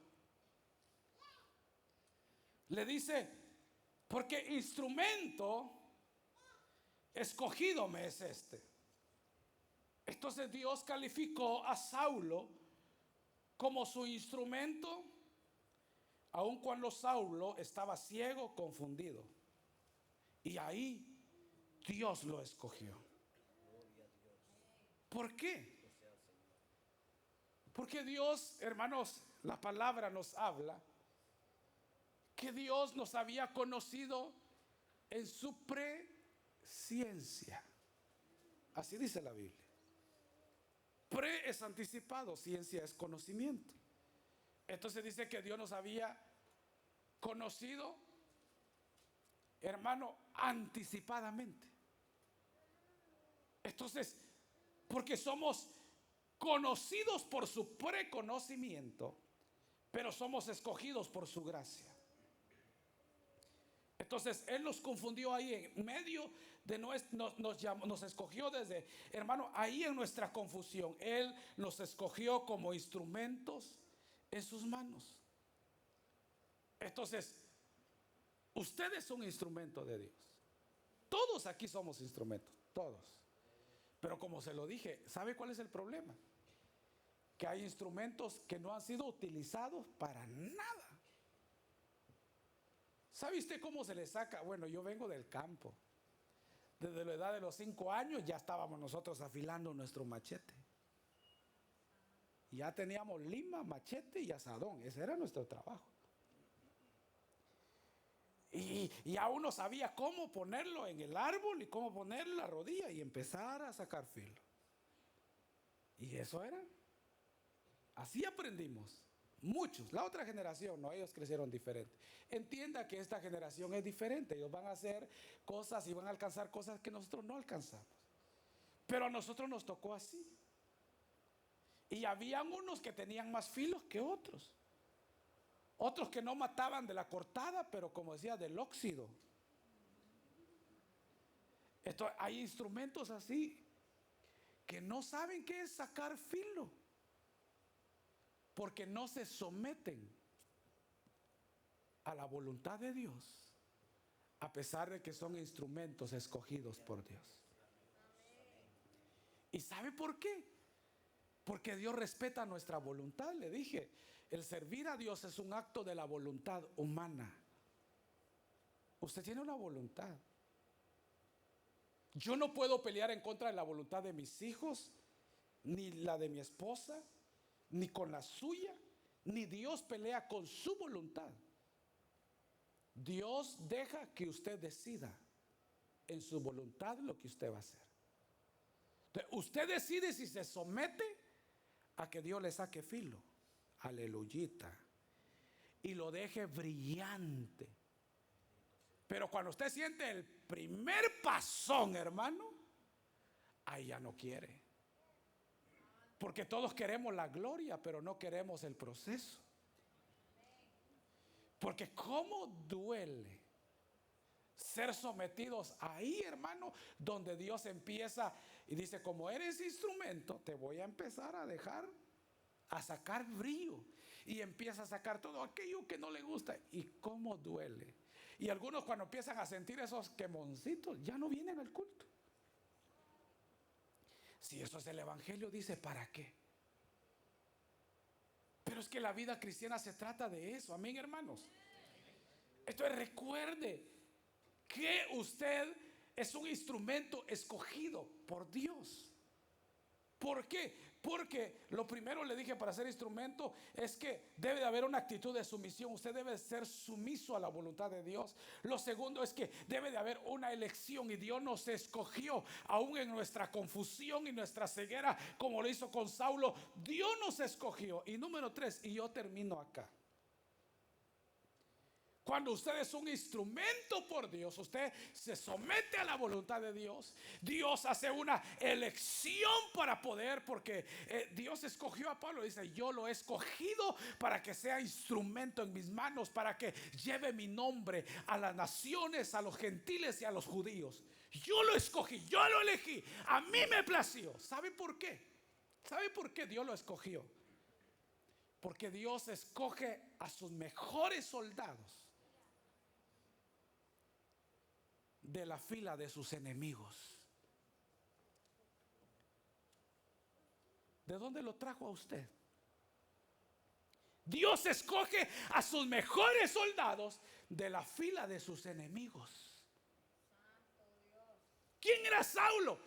Le dice, porque instrumento escogido me es este. Entonces Dios calificó a Saulo como su instrumento, aun cuando Saulo estaba ciego, confundido. Y ahí Dios lo escogió. ¿Por qué? Porque Dios, hermanos, la palabra nos habla que Dios nos había conocido en su presciencia. Así dice la Biblia. Pre es anticipado, ciencia es conocimiento. Entonces dice que Dios nos había conocido, hermano, anticipadamente. Entonces, porque somos conocidos por su preconocimiento, pero somos escogidos por su gracia. Entonces Él nos confundió ahí en medio de nos escogió desde, hermano, ahí en nuestra confusión. Él nos escogió como instrumentos en sus manos. Entonces, usted es un instrumento de Dios. Todos aquí somos instrumentos, todos. Pero como se lo dije, ¿sabe cuál es el problema? Que hay instrumentos que no han sido utilizados para nada. ¿Sabe usted cómo se le saca? Bueno, yo vengo del campo. Desde la edad de los 5 años ya estábamos nosotros afilando nuestro machete. Ya teníamos lima, machete y asadón. Ese era nuestro trabajo. Y aún no sabía cómo ponerlo en el árbol y cómo ponerle la rodilla y empezar a sacar filo. Y eso era. Así aprendimos. Muchos, la otra generación, no, ellos crecieron diferente. Entienda que esta generación es diferente. Ellos van a hacer cosas y van a alcanzar cosas que nosotros no alcanzamos. Pero a nosotros nos tocó así. Y habían unos que tenían más filos que otros. Otros que no mataban de la cortada, pero como decía, del óxido. Hay instrumentos así que no saben qué es sacar filo, porque no se someten a la voluntad de Dios, a pesar de que son instrumentos escogidos por Dios. ¿Y sabe por qué? Porque Dios respeta nuestra voluntad. Le dije, el servir a Dios es un acto de la voluntad humana. Usted tiene una voluntad. Yo no puedo pelear en contra de la voluntad de mis hijos, ni la de mi esposa, ni con la suya, ni Dios pelea con su voluntad. Dios deja que usted decida. en su voluntad lo que usted va a hacer. Entonces, usted decide si se somete a que Dios le saque filo, aleluyita, y lo deje brillante. Pero cuando usted siente el primer pasón, hermano, ahí ya no quiere. Porque todos queremos la gloria, pero no queremos el proceso. Porque cómo duele ser sometidos ahí, hermano, donde Dios empieza y dice: como eres instrumento, te voy a empezar a dejar a sacar brillo. Y empieza a sacar todo aquello que no le gusta. Y cómo duele. Y algunos, cuando empiezan a sentir esos quemoncitos, ya no vienen al culto. Si eso es el evangelio, dice: ¿para qué? Pero es que la vida cristiana se trata de eso. Amén, hermanos. Entonces recuerde que usted es un instrumento escogido por Dios. ¿Por qué? Porque lo primero, le dije, para ser instrumento es que debe de haber una actitud de sumisión. Usted debe ser sumiso a la voluntad de Dios. Lo segundo es que debe de haber una elección, y Dios nos escogió aún en nuestra confusión y nuestra ceguera, como lo hizo con Saulo. Dios nos escogió. Y número 3, y yo termino acá. Cuando usted es un instrumento por Dios, usted se somete a la voluntad de Dios. Dios hace una elección para poder, porque Dios escogió a Pablo. Dice: yo lo he escogido para que sea instrumento en mis manos, para que lleve mi nombre a las naciones, a los gentiles y a los judíos. Yo lo escogí, yo lo elegí, a mí me plació. ¿Sabe por qué? ¿Sabe por qué Dios lo escogió? Porque Dios escoge a sus mejores soldados de la fila de sus enemigos. ¿De dónde lo trajo a usted? Dios escoge a sus mejores soldados de la fila de sus enemigos. ¿Quién era Saulo?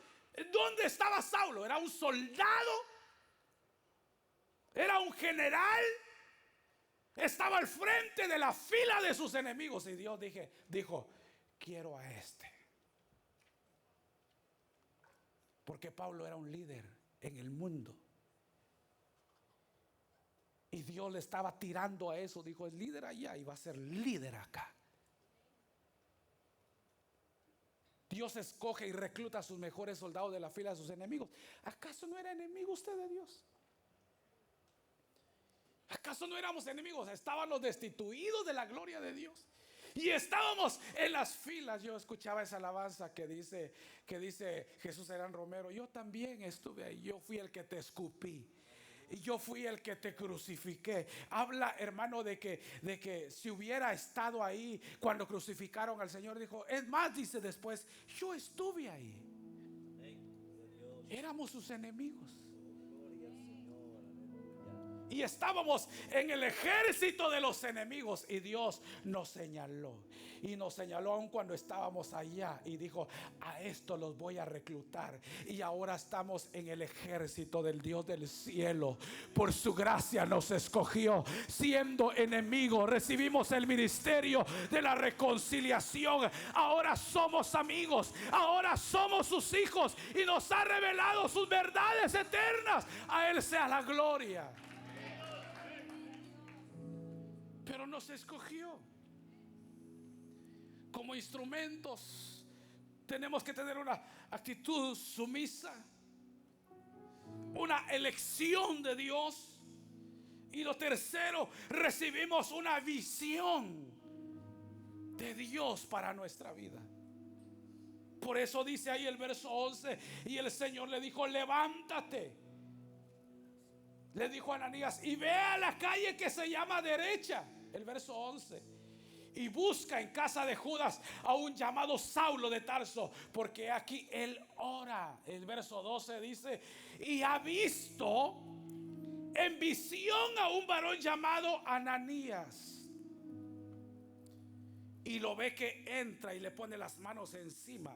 ¿Dónde estaba Saulo? ¿Era un soldado? ¿Era un general? Estaba al frente de la fila de sus enemigos. Y Dios dijo: quiero a este. Porque Pablo era un líder en el mundo. Y Dios le estaba tirando a eso. Dijo: es líder allá y va a ser líder acá. Dios escoge y recluta a sus mejores soldados de la fila de sus enemigos. ¿Acaso no era enemigo usted de Dios? ¿Acaso no éramos enemigos? Estábamos destituidos de la gloria de Dios. Y estábamos en las filas. Yo escuchaba esa alabanza que dice Jesús Herán Romero: yo también estuve ahí. Yo fui el que te escupí. Y yo fui el que te crucifiqué. Habla, hermano, de que si hubiera estado ahí cuando crucificaron al Señor, dijo, es más, dice después: yo estuve ahí. Éramos sus enemigos. Y estábamos en el ejército de los enemigos. Y Dios nos señaló. Y nos señaló aún cuando estábamos allá. Y dijo: a esto los voy a reclutar. Y ahora estamos en el ejército del Dios del cielo. Por su gracia nos escogió. Siendo enemigos, recibimos el ministerio de la reconciliación. Ahora somos amigos. Ahora somos sus hijos. Y nos ha revelado sus verdades eternas. A Él sea la gloria. Pero nos escogió como instrumentos. Tenemos que tener una actitud sumisa, una elección de Dios. Y lo tercero, recibimos una visión de Dios para nuestra vida. Por eso dice ahí el verso 11: y el Señor le dijo: levántate. Le dijo a Ananías: y ve a la calle que se llama derecha. El verso 11: y busca en casa de Judas a un llamado Saulo de Tarso, porque aquí él ora. El verso 12 dice: y ha visto en visión a un varón llamado Ananías. Y lo ve que entra y le pone las manos encima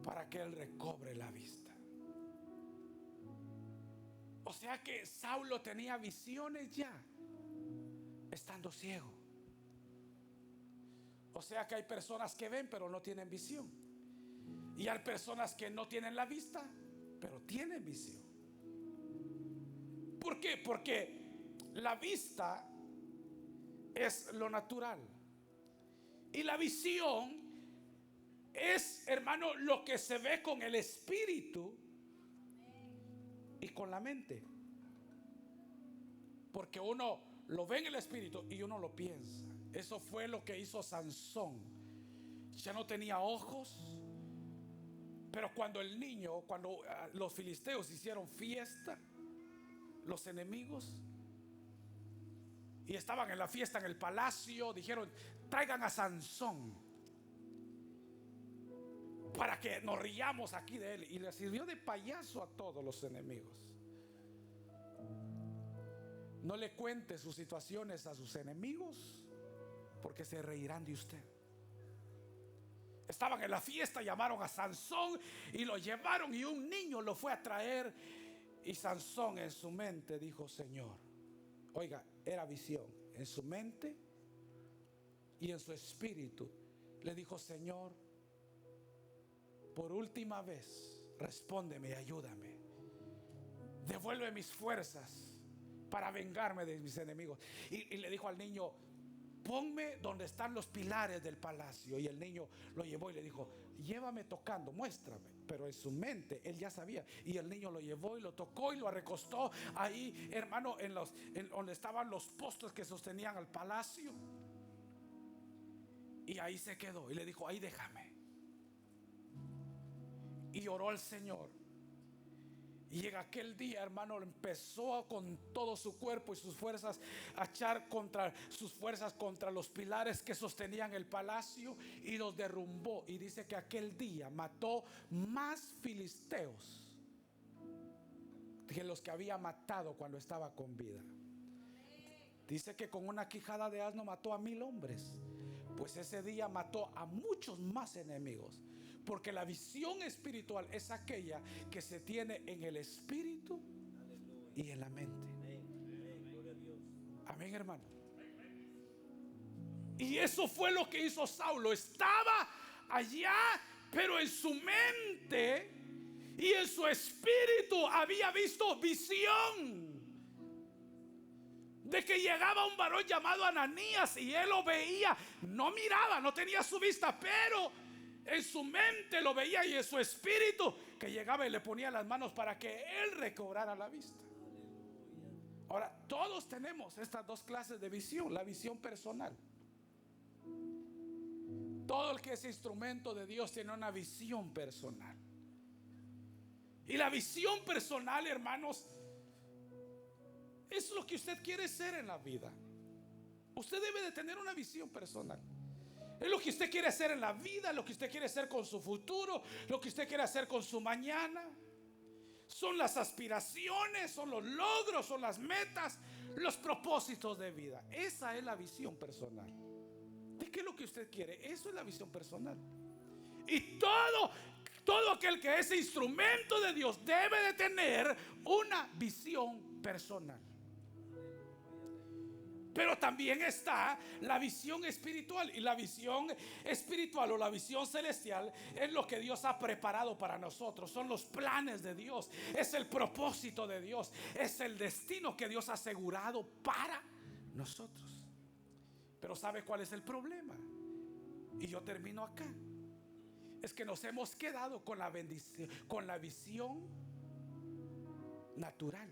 para que él recobre la vista. O sea que Saulo tenía visiones ya, estando ciego. O sea que hay personas que ven pero no tienen visión. Y hay personas que no tienen la vista, pero tienen visión. ¿Por qué? Porque la vista es lo natural. Y la visión es, hermano, lo que se ve con el espíritu y con la mente. Porque uno lo ve en el espíritu y uno lo piensa. Eso fue lo que hizo Sansón. Ya no tenía ojos, pero cuando los filisteos hicieron fiesta, los enemigos, y estaban en la fiesta en el palacio, dijeron: traigan a Sansón para que nos riamos aquí de él. Y le sirvió de payaso a todos los enemigos. No le cuente sus situaciones a sus enemigos, porque se reirán de usted. Estaban en la fiesta, llamaron a Sansón y lo llevaron, y un niño lo fue a traer. Y Sansón en su mente dijo: Señor, oiga, era visión. En su mente y en su espíritu le dijo: Señor, por última vez, respóndeme y ayúdame. Devuelve mis fuerzas para vengarme de mis enemigos. Y le dijo al niño: ponme donde están los pilares del palacio. Y el niño lo llevó y le dijo: llévame tocando, muéstrame. Pero en su mente él ya sabía. Y el niño lo llevó y lo tocó y lo recostó ahí, hermano, en donde estaban los postes que sostenían al palacio. Y ahí se quedó y le dijo: ahí déjame. Y oró al Señor. Y en aquel día, hermano, empezó con todo su cuerpo y sus fuerzas a echar sus fuerzas contra los pilares que sostenían el palacio, y los derrumbó. Y dice que aquel día mató más filisteos que los que había matado cuando estaba con vida. Dice que con una quijada de asno mató a 1000 hombres. Pues ese día mató a muchos más enemigos. Porque la visión espiritual es aquella que se tiene en el espíritu y en la mente. Amén, hermano. Y eso fue lo que hizo Saulo. Estaba allá, pero en su mente y en su espíritu había visto visión de que llegaba un varón llamado Ananías, y él lo veía. No miraba, no tenía su vista, pero en su mente lo veía, y en su espíritu que llegaba y le ponía las manos para que él recobrara la vista. Ahora, todos tenemos estas dos clases de visión. La visión personal. Todo el que es instrumento de Dios tiene una visión personal. Y la visión personal, hermanos, es lo que usted quiere ser en la vida. Usted debe de tener una visión personal. Es lo que usted quiere hacer en la vida, lo que usted quiere hacer con su futuro, lo que usted quiere hacer con su mañana. Son las aspiraciones, son los logros, son las metas, los propósitos de vida. Esa es la visión personal. ¿De qué es lo que usted quiere? Eso es la visión personal. Y todo aquel que es instrumento de Dios debe de tener una visión personal. Pero también está la visión espiritual. Y la visión espiritual o la visión celestial es lo que Dios ha preparado para nosotros. Son los planes de Dios. Es el propósito de Dios. Es el destino que Dios ha asegurado para nosotros. Pero ¿sabe cuál es el problema? Y yo termino acá. Es que nos hemos quedado con la bendición, con la visión natural.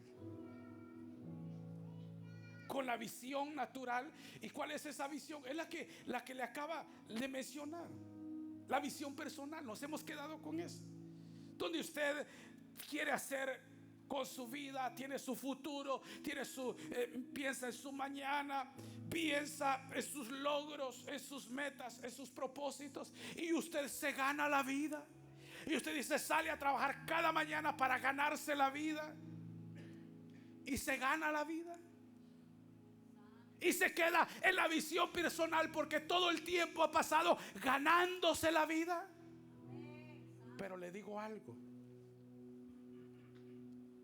Con la visión natural. ¿Y cuál es esa visión? Es la que le acaba de mencionar. La visión personal. Nos hemos quedado con eso. Donde usted quiere hacer con su vida, tiene su futuro, piensa en su mañana, piensa en sus logros, en sus metas, en sus propósitos. Y usted se gana la vida. Y usted dice, sale a trabajar cada mañana para ganarse la vida. Y se gana la vida. Y se queda en la visión personal porque todo el tiempo ha pasado ganándose la vida. Pero le digo algo: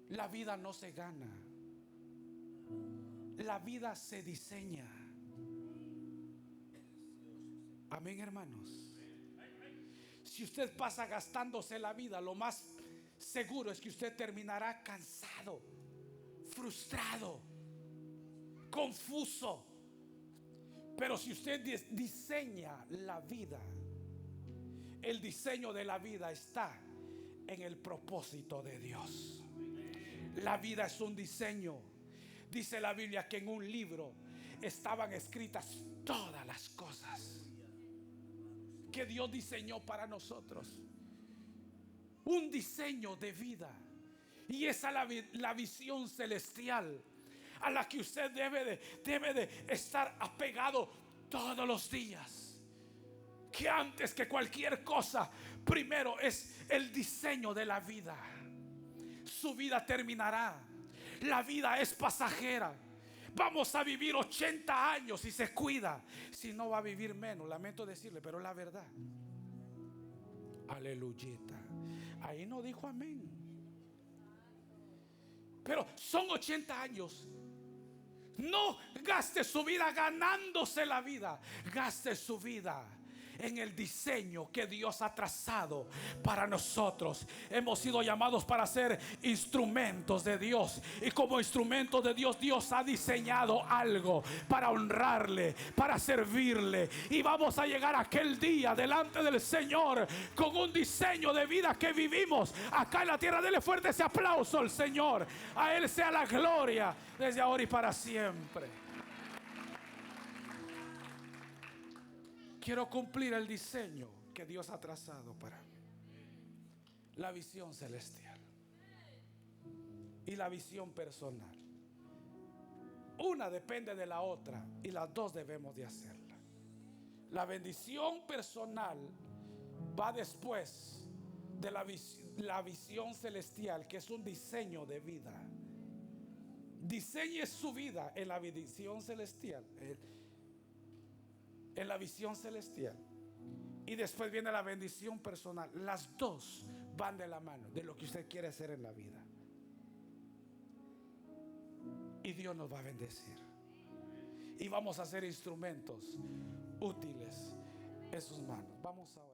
la vida no se gana, la vida se diseña. Amén, hermanos. Si usted pasa gastándose la vida, lo más seguro es que usted terminará cansado, frustrado, confuso. Pero si usted diseña la vida, el diseño de la vida está en el propósito de Dios. La vida es un diseño. Dice la Biblia que en un libro estaban escritas todas las cosas que Dios diseñó para nosotros. Un diseño de vida. Y esa es la visión celestial a la que usted debe de estar apegado todos los días. Que antes que cualquier cosa, primero es el diseño de la vida. Su vida terminará. La vida es pasajera. Vamos a vivir 80 años si se cuida. Si no, va a vivir menos. Lamento decirle, pero la verdad. Aleluyita. Ahí no dijo amén. Pero son 80 años. No gaste su vida ganándose la vida. Gaste su vida en el diseño que Dios ha trazado para nosotros. Hemos sido llamados para ser instrumentos de Dios. Y como instrumentos de Dios, Dios ha diseñado algo para honrarle, para servirle. Y vamos a llegar a aquel día delante del Señor con un diseño de vida que vivimos acá en la tierra. Dele fuerte ese aplauso al Señor. A Él sea la gloria desde ahora y para siempre. Quiero cumplir el diseño que Dios ha trazado para mí. La visión celestial y la visión personal. Una depende de la otra y las dos debemos de hacerla. La bendición personal va después de la visión celestial, que es un diseño de vida. Diseñe su vida en la visión celestial. En la visión celestial. Y después viene la bendición personal. Las dos van de la mano de lo que usted quiere hacer en la vida. Y Dios nos va a bendecir. Y vamos a ser instrumentos útiles en sus manos. Vamos ahora.